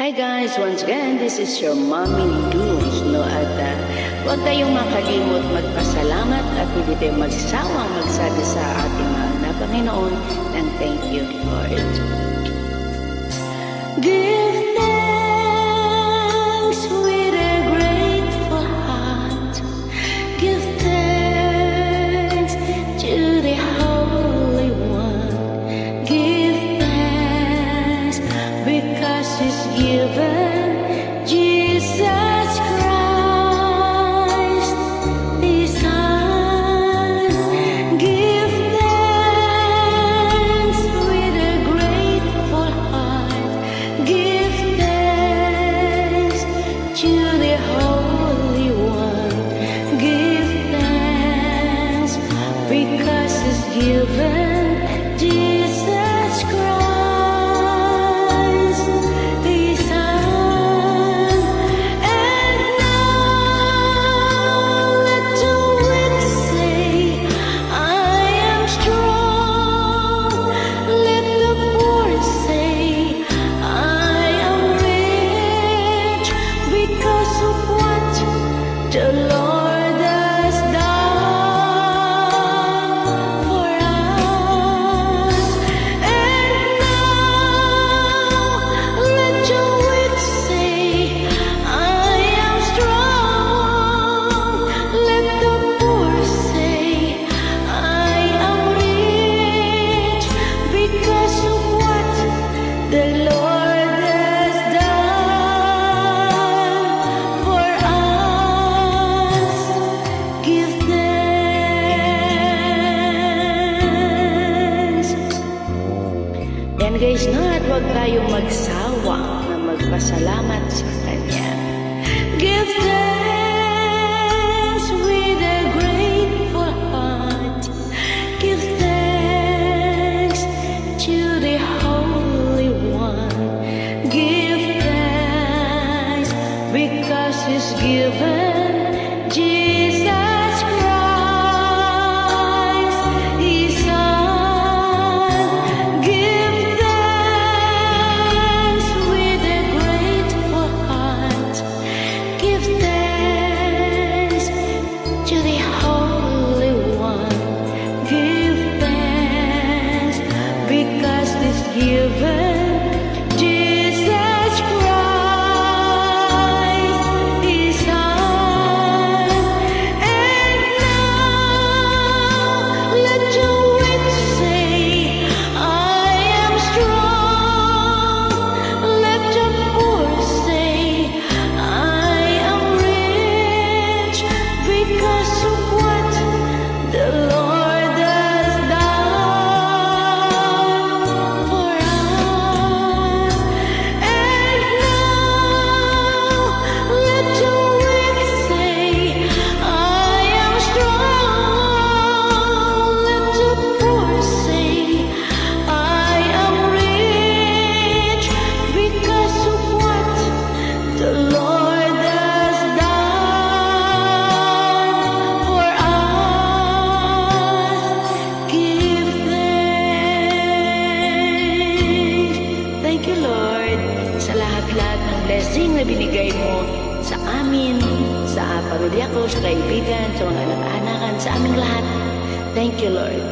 Hi guys, once again, this is your Mommy Dunes, no? At huwag kayong makalimot magpasalamat at hindi tayo magsawang magsabi sa ating mahal na Panginoon ng thank you, Lord. Give thanks with a grateful heart. Give thanks to the Holy One. Give thanks because He's given Jesus Christ, His Son. Give thanks with a grateful heart. Give thanks to the Holy One. Give thanks because He's given Jesus Christ, His Son. And now let the weak say, I am strong. Let the poor say, I am rich because of what the Lord has done for us. And now let the weak say, I am strong. Let the poor say, I am rich because of what the Lord has done for us. Give thanks. Yan guys, no? At huwag tayong magsawa na magpasalamat sa Kanya. Give thanks with a grateful heart. Give thanks to the Holy One. Give thanks because He's given Jesus Christ, His Son. Give thanks with a grateful heart. Give thanks to the Holy One. Give thanks because He's given Jesus Christ, His Son. And now let the weak say, I am strong. Let the poor say, I am rich because of what the Lord has done for us. And now let the weak say, I am strong. Let the poor say, I am rich because of what the Lord has done for us. Give thanks. Thank you, Lord, sa lahat-lahat ng blessing na binigay mo sa amin, sa pamilya ko, sa kaibigan, sa mga anak-anakan, sa aming lahat. Thank you, Lord.